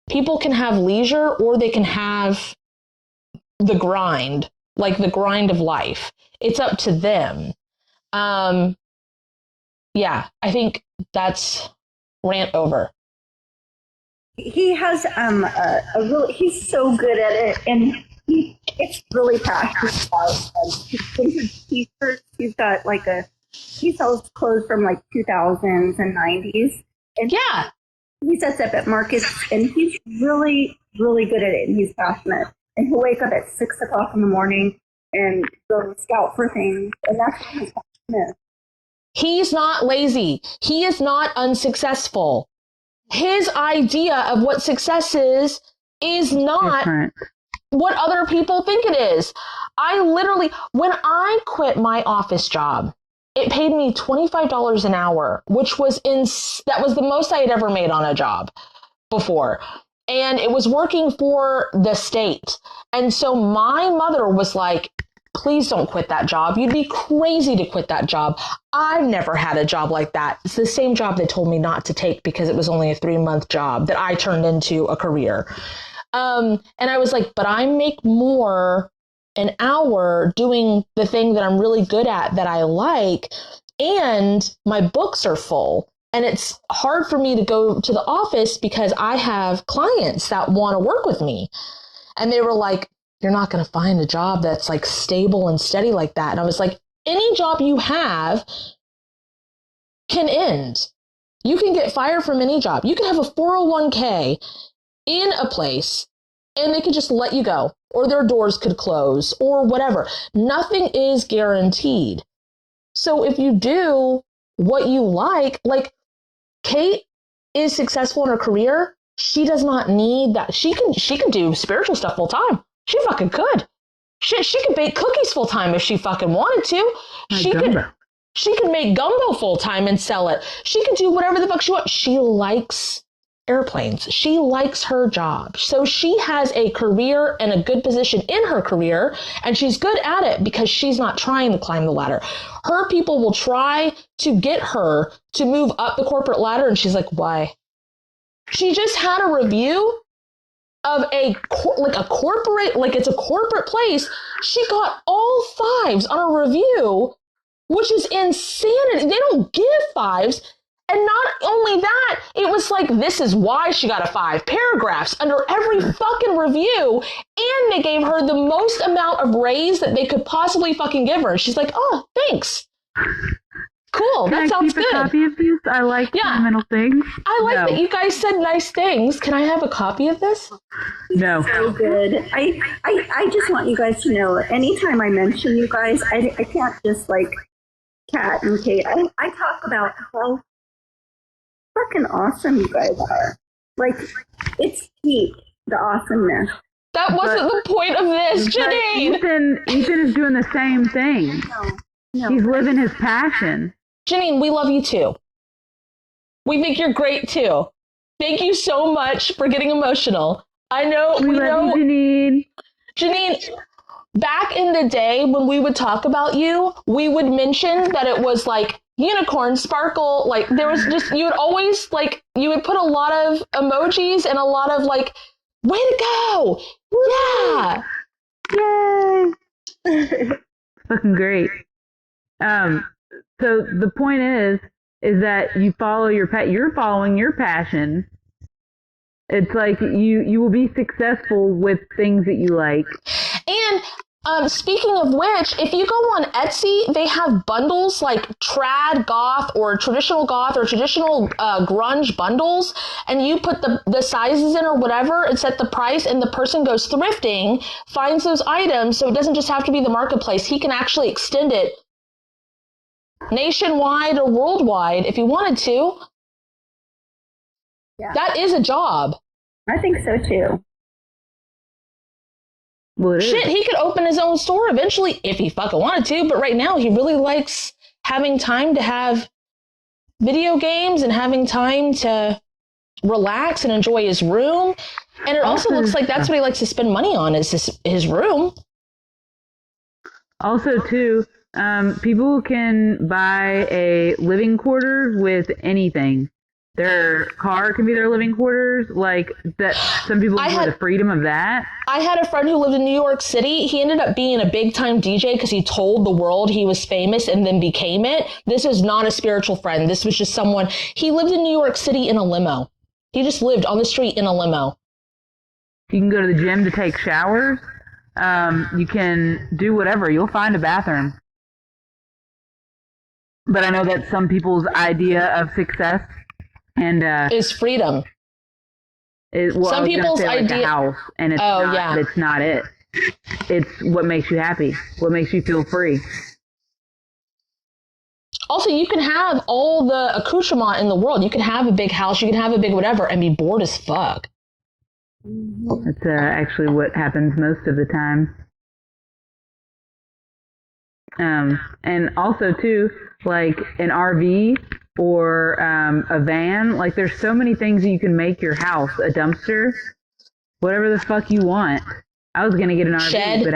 people can have leisure, or they can have the grind, like the grind of life. It's up to them. Yeah, I think that's rant over. He has he's so good at it, and it's really passionate about vintage t-shirts. He's got like he sells clothes from like 2000s and 90s, and yeah, he sets up at markets, and he's really, really good at it, and he's passionate. And he'll wake up at 6 o'clock in the morning and go scout for things, and that's what his passion is. He's not lazy. He is not unsuccessful. His idea of what success is not different. What other people think it is. I literally, when I quit my office job, it paid me $25 an hour, which was that was the most I had ever made on a job before. And it was working for the state. And so my mother was like, please don't quit that job. You'd be crazy to quit that job. I've never had a job like that. It's the same job they told me not to take because it was only a 3-month job that I turned into a career. And I was like, but I make more an hour doing the thing that I'm really good at, that I like, and my books are full. And it's hard for me to go to the office because I have clients that want to work with me. And they were like, you're not going to find a job that's like stable and steady like that. And I was like, any job you have, can end. You can get fired from any job. You can have a 401k in a place and they could just let you go, or their doors could close, or whatever. Nothing is guaranteed. So if you do what you like Kate is successful in her career, she does not need that. She can do spiritual stuff full time. She fucking could. She could bake cookies full time if she fucking wanted to. She could make gumbo full time and sell it. She could do whatever the fuck she wants. She likes airplanes. She likes her job. So she has a career and a good position in her career, and she's good at it because she's not trying to climb the ladder. Her people will try to get her to move up the corporate ladder, and she's like, why? She just had a review of it's a corporate place. She got all 5s on a review, which is insanity. They don't give 5s. And not only that, it was like, this is why she got a 5. Paragraphs under every fucking review. And they gave her the most amount of raise that they could possibly fucking give her. She's like, oh, thanks. Cool. That sounds good. Can I keep a copy of these? I like sentimental things. I like that you guys said nice things. Can I have a copy of this? No. So good. I just want you guys to know, anytime I mention you guys, I can't just like Kat and Kate. I talk about how fucking awesome you guys are. Like, it's peak, the awesomeness. That wasn't the point of this, Janine. Ethan is doing the same thing. No. He's living his passion. Janine, we love you too. We think you're great too. Thank you so much for getting emotional. I know we love you, Janine, back in the day when we would talk about you, we would mention that it was like unicorn, sparkle, like there was just, you would always like, you would put a lot of emojis and a lot of like, way to go! Yeah! Yay! Fucking great. So the point is that you follow you're following your passion. It's like you will be successful with things that you like. And speaking of which, if you go on Etsy, they have bundles like trad goth or traditional grunge bundles, and you put the sizes in or whatever and set the price, and the person goes thrifting, finds those items, so it doesn't just have to be the marketplace. He can actually extend it nationwide or worldwide if he wanted to. Yeah. That is a job. I think so too. Well, shit, he could open his own store eventually if he fucking wanted to, but right now he really likes having time to have video games and having time to relax and enjoy his room. And it also looks like that's what he likes to spend money on, is his room. Also, too, people can buy a living quarters with anything. Their car can be their living quarters, like that. Some people enjoy the freedom of that. I had a friend who lived in New York City. He ended up being a big time DJ because he told the world he was famous and then became it. This is not a spiritual friend. This was just someone. He lived in New York City in a limo. He just lived on the street in a limo. You can go to the gym to take showers. You can do whatever. You'll find a bathroom. But I know that's some people's idea of success. And is freedom. Some people's idea, like a house, and it's it's not it. It's what makes you happy, what makes you feel free. Also, you can have all the accoutrement in the world. You can have a big house, you can have a big whatever, and be bored as fuck. That's actually what happens most of the time. And also too, like an RV or a van, like there's so many things that you can make your house. A dumpster, whatever the fuck you want. I was gonna get an RV, shed. But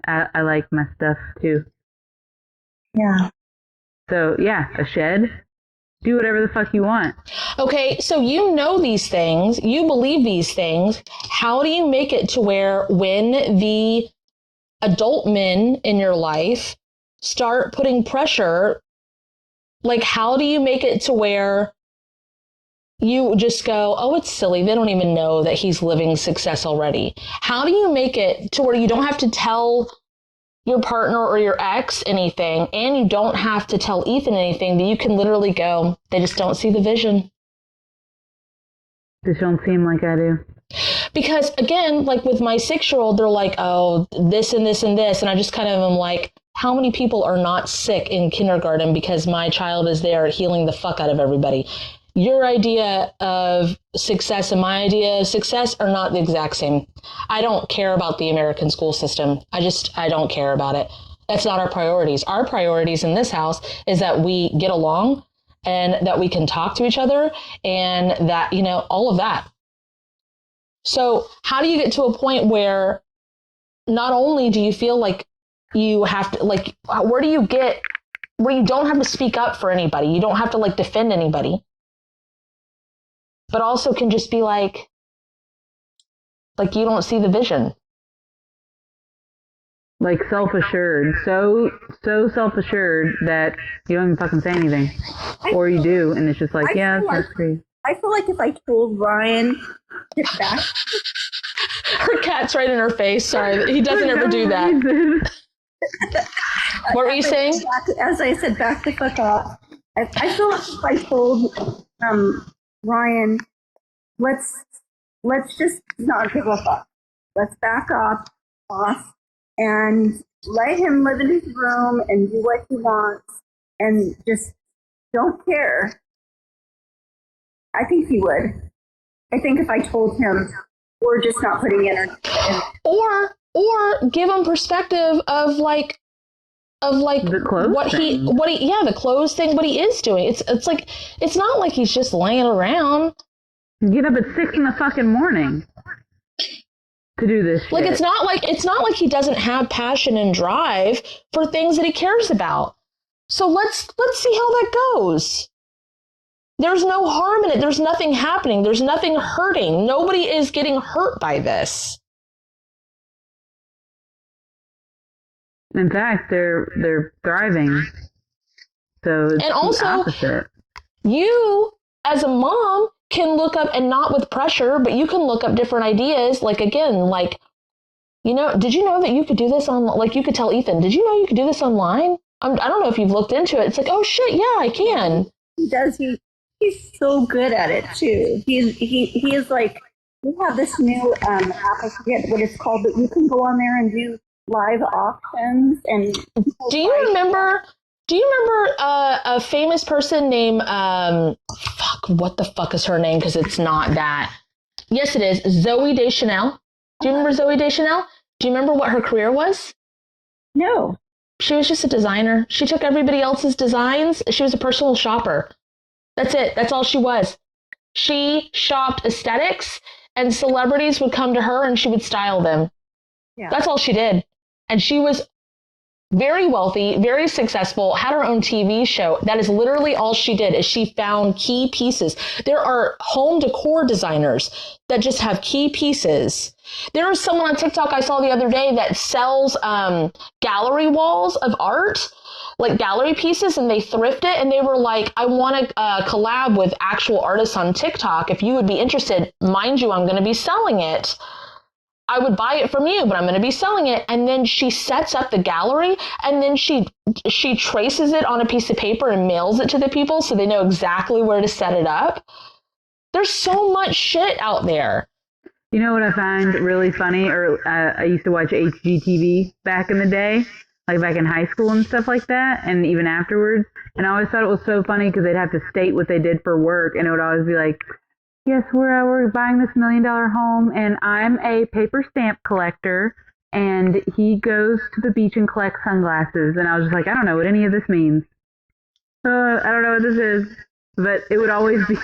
I like my stuff too. Yeah. So yeah, a shed. Do whatever the fuck you want. Okay, so you know these things, you believe these things. How do you make it to where when the adult men in your life start putting pressure, like how do you make it to where you just go, oh, it's silly, they don't even know that he's living success already? How do you make it to where you don't have to tell your partner or your ex anything, and you don't have to tell Ethan anything, that you can literally go, they just don't see the vision. This don't seem like I do. Because again, like with my 6-year-old, they're like, oh, this and this and this. And I just kind of am like, how many people are not sick in kindergarten because my child is there healing the fuck out of everybody? Your idea of success and my idea of success are not the exact same. I don't care about the American school system. I don't care about it. That's not our priorities. Our priorities in this house is that we get along and that we can talk to each other and that, you know, all of that. So how do you get to a point where not only do you feel like you have to, like, where do you get where you don't have to speak up for anybody? You don't have to like defend anybody, but also can just be like you don't see the vision. Like self-assured, so self-assured that you don't even fucking say anything, or you do, and it's just like, yeah, that's crazy. I feel like if I told Ryan to back, Her cat's right in her face. Sorry, he doesn't ever do that. What were you saying? As I said, back the fuck up. I feel like if I told Ryan, let's just not give a fuck. Let's back up off and let him live in his room and do what he wants and just don't care. I think he would. I think if I told him we're just not putting energy in. Or give him perspective of like The clothes what thing. the clothes thing, what he is doing. It's like, it's not like he's just laying around. Get up at 6 in the fucking morning to do this shit. Like it's not like he doesn't have passion and drive for things that he cares about. So let's see how that goes. There's no harm in it. There's nothing happening. There's nothing hurting. Nobody is getting hurt by this. In fact, they're thriving. So it's And also, the opposite. You, as a mom, can look up, and not with pressure, but you can look up different ideas. Like, again, like, you know, did you know that you could do this on, like, you could tell Ethan, did you know you could do this online? I don't know if you've looked into it. It's like, oh shit, yeah, I can. He does. He's so good at it too. He is like, we have this new app, I forget what it's called, but you can go on there and do live auctions and. Do you remember a famous person named what the fuck is her name? Because it's not that. Yes, it is. Zooey Deschanel. Do you remember Zooey Deschanel? Do you remember what her career was? No. She was just a designer. She took everybody else's designs. She was a personal shopper. That's it. That's all she was. She shopped aesthetics, and celebrities would come to her and she would style them. Yeah. That's all she did. And she was very wealthy, very successful, had her own TV show. That is literally all she did, is she found key pieces. There are home decor designers that just have key pieces. There was someone on TikTok I saw the other day that sells gallery walls of art, like gallery pieces, and they thrift it. And they were like, I want to collab with actual artists on TikTok. If you would be interested, mind you, I'm going to be selling it. I would buy it from you, but I'm going to be selling it. And then she sets up the gallery, and then she traces it on a piece of paper and mails it to the people so they know exactly where to set it up. There's so much shit out there. You know what I find really funny? Or I used to watch HGTV back in the day, like back in high school and stuff like that, and even afterwards. And I always thought it was so funny because they'd have to state what they did for work, and it would always be like, yes, we're buying this $1 million home, and I'm a paper stamp collector, and he goes to the beach and collects sunglasses. And I was just like, I don't know what any of this means. I don't know what this is. But it would always be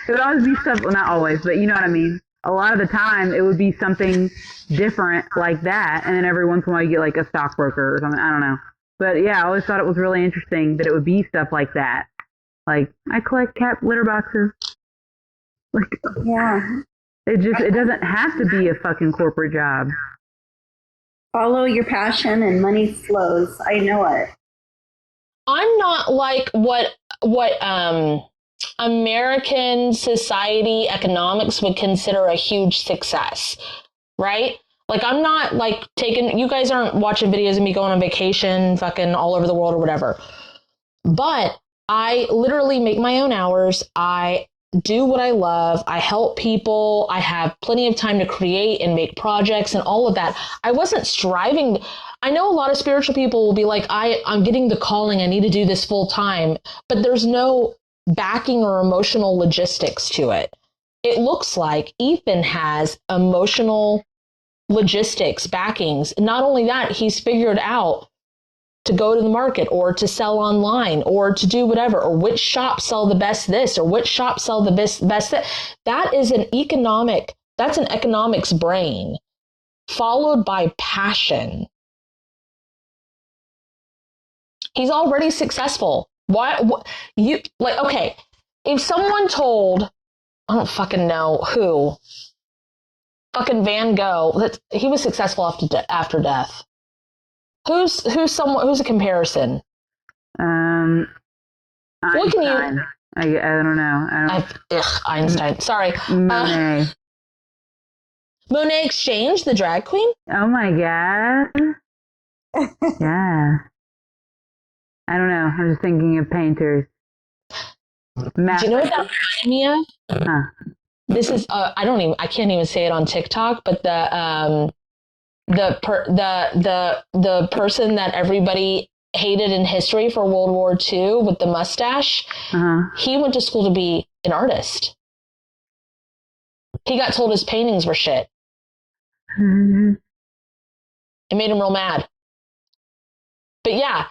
stuff, well, not always, but you know what I mean. A lot of the time, it would be something different like that, and then every once in a while you get like a stockbroker or something. I don't know. But yeah, I always thought it was really interesting that it would be stuff like that. Like, I collect cat litter boxes. Like, yeah. It doesn't have to be a fucking corporate job. Follow your passion and money flows. I know it. I'm not like what American society economics would consider a huge success, right? Like, I'm not like you guys aren't watching videos of me going on vacation, fucking all over the world or whatever. But I literally make my own hours. I do what I love. I help people. I have plenty of time to create and make projects and all of that. I wasn't striving. I know a lot of spiritual people will be like, I'm getting the calling. I need to do this full time. But there's no backing or emotional logistics to it. It looks like Ethan has emotional logistics, backings. Not only that, he's figured out to go to the market or to sell online or to do whatever, or which shops sell the best this or which shops sell the best that. That's an economics brain followed by passion. He's already successful. Okay, if someone told, I don't fucking know who, fucking Van Gogh, that he was successful after death. Who's a comparison? Einstein. What can you? I don't know. Einstein. Sorry. Monet. Monet Exchange, the drag queen? Oh my god. Yeah. I don't know. I'm just thinking of painters. Do you know what that reminds me of? Huh. This is I can't even say it on TikTok, but the person that everybody hated in history for World War II with the mustache, he went to school to be an artist. He got told his paintings were shit. Mm-hmm. It made him real mad. But yeah,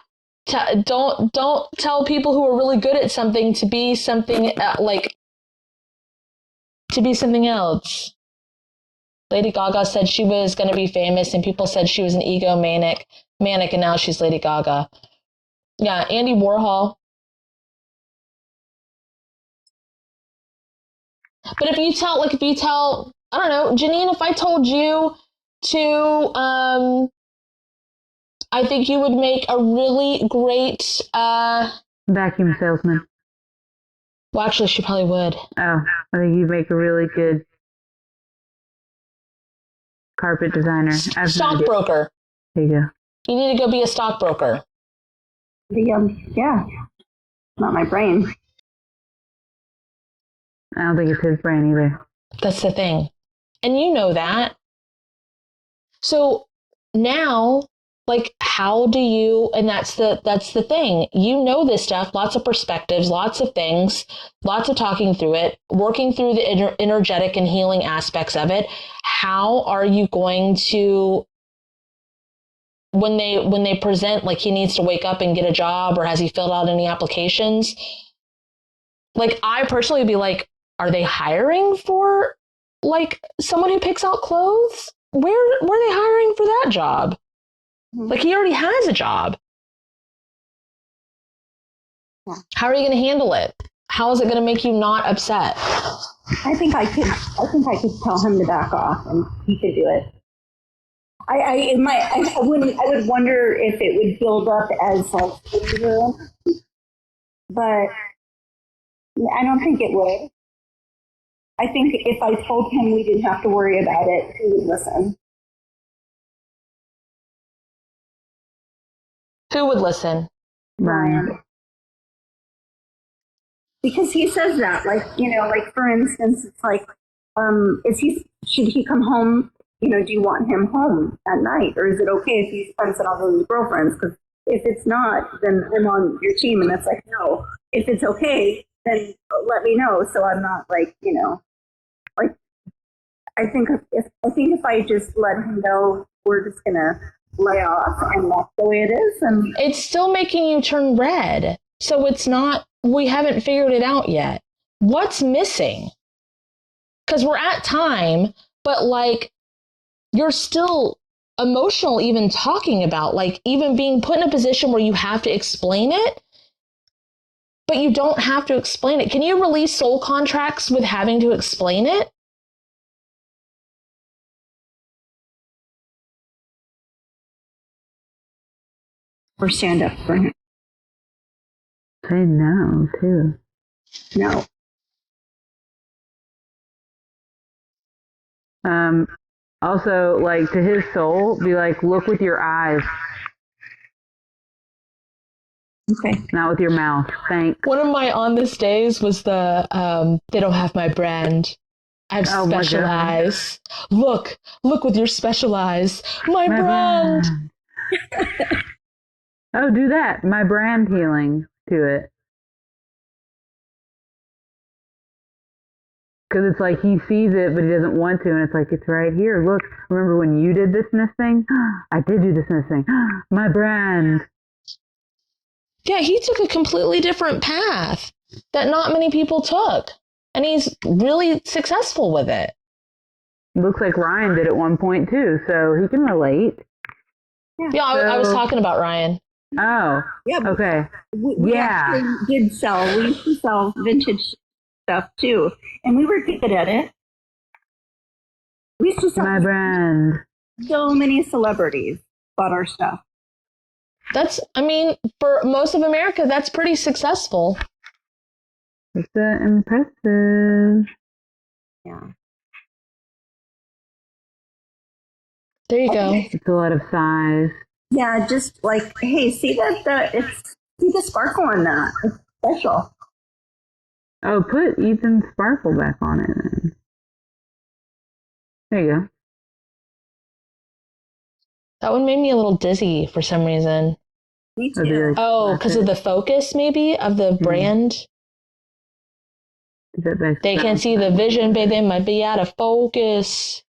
don't tell people who are really good at something to be something to be something else. Lady Gaga said she was going to be famous, and people said she was an egomaniac, and now she's Lady Gaga. Yeah, Andy Warhol. But if you tell, I don't know, Janine, if I told you to, I think you would make a really great, vacuum salesman. Well, actually, she probably would. Oh, I think you'd make a really good carpet designer. Stockbroker. There you go. You need to go be a stockbroker. Yeah. Not my brain. I don't think it's his brain either. That's the thing. And you know that. So now, like, how do you, and that's the thing. You know this stuff, lots of perspectives, lots of things, lots of talking through it, working through the energetic and healing aspects of it. How are you going to, when they present, like, he needs to wake up and get a job, or has he filled out any applications? Like, I personally would be like, are they hiring for, like, someone who picks out clothes? Where are they hiring for that job? Like, he already has a job. Yeah. How are you going to handle it? How is it going to make you not upset? I think I could tell him to back off, and he could do it. I would wonder if it would build up as like anger, but I don't think it would. I think if I told him we didn't have to worry about it, he would listen. Who would listen? Ryan. Because he says that, like, like, for instance, it's like, should he come home? Do you want him home at night, or is it okay if he spends it all with his girlfriends? Because if it's not, then I'm on your team, and that's like, no. If it's okay, then let me know, so I'm not like, like, I think if I just let him know we're just gonna lay off and that's the way it is, and it's still making you turn red. So it's not, we haven't figured it out yet. What's missing? Because we're at time, but like, you're still emotional even talking about, like, even being put in a position where you have to explain it, but you don't have to explain it. Can you release soul contracts with having to explain it? or stand up for him. Say no, too. No. Also, like, to his soul, be like, look with your eyes, Okay. not with your mouth. Thanks. One of my on this days was the they don't have my brand. I have Oh my special God. eyes. Look with your special eyes. My brand. Oh, do that. My brand healing to it. Because it's like he sees it, but he doesn't want to, and it's like, it's right here. Look, remember when you did this and this thing? I did do this and this thing. My brand. Yeah, he took a completely different path that not many people took. And he's really successful with it. Looks like Ryan did at one point too, so he can relate. Yeah, I was talking about Ryan. Oh, Yeah. okay. We Yeah. actually did sell. We used to sell vintage stuff too, and we were good at it. We used to sell. My brand. So many celebrities bought our stuff. For most of America, that's pretty successful. It's impressive. Yeah. There you go. It's a lot of size. Yeah, just like, hey, see the sparkle on that. It's special. Oh, put Ethan's sparkle back on it then. There you go. That one made me a little dizzy for some reason. Me That'd be too. like- Oh, because of the focus, maybe, of the brand. Is that back- They can't see the vision, but they might be out of focus.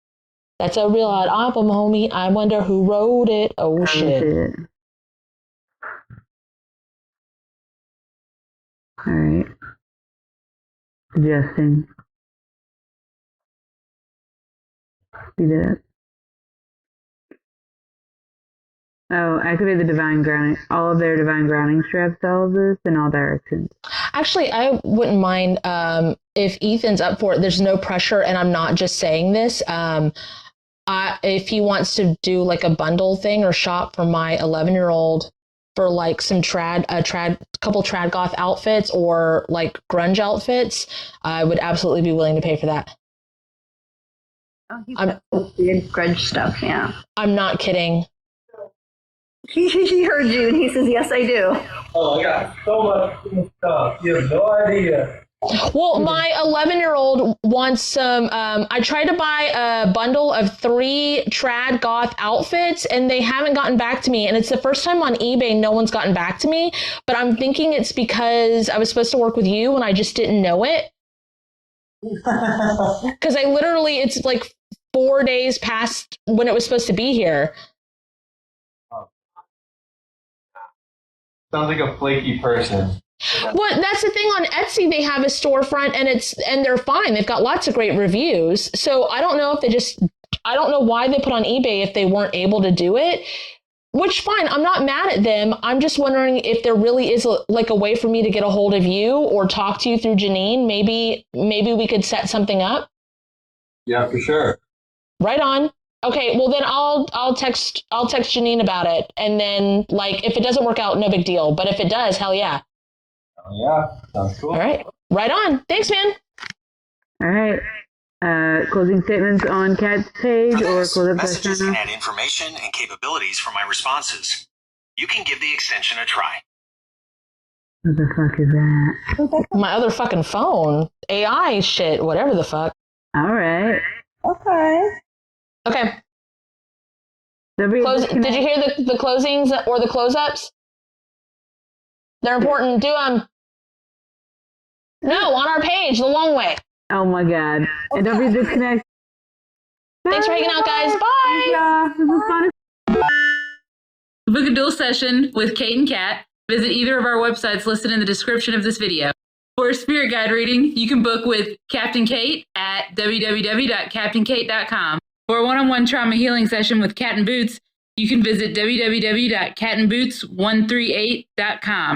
That's a real odd album, homie. I wonder who wrote it. Oh, shit. All right. Adjusting. Do that. Oh, activate the divine grounding. All of their divine grounding straps to all of this in all directions. Actually, I wouldn't mind if Ethan's up for it. There's no pressure, and I'm not just saying this. If he wants to do like a bundle thing or shop for my 11-year-old for like some couple trad goth outfits or like grunge outfits, I would absolutely be willing to pay for that. Oh, he's got good grunge stuff, yeah. I'm not kidding. He heard you, and he says, yes, I do. Oh, I got so much cool stuff. You have no idea. Well, my 11-year-old wants some. I tried to buy a bundle of 3 trad goth outfits, and they haven't gotten back to me. And it's the first time on eBay no one's gotten back to me. But I'm thinking it's because I was supposed to work with you, and I just didn't know it. Because it's like 4 days past when it was supposed to be here. Sounds like a flaky person. Well, that's the thing. On Etsy, they have a storefront, and they're fine. They've got lots of great reviews. So I don't know if I don't know why they put on eBay if they weren't able to do it. Which, fine, I'm not mad at them. I'm just wondering if there really is a way for me to get a hold of you or talk to you through Janine. Maybe we could set something up. Yeah, for sure. Right on. Okay, well then I'll text Janine about it, and then like if it doesn't work out, no big deal. But if it does, hell yeah. Oh, yeah, sounds cool. All right, right on. Thanks, man. All right. Closing statements on Kat's page For or this, close up messages session. can add information and capabilities for my responses. You can give the extension a try. What the fuck is that? My other fucking phone, AI shit, whatever the fuck. All right. Okay. Okay. Did you hear the closings or the close-ups? They're important. Do them. No, on our page, the long way. Oh my god. And don't be disconnected. Thanks for hanging out, guys. Bye. Yeah, this was fun. To book a dual session with Kate and Kat, visit either of our websites listed in the description of this video. For a spirit guide reading, you can book with Captain Kate at www.captainkate.com. For a one-on-one trauma healing session with Cat and Boots, you can visit www.catandboots138.com.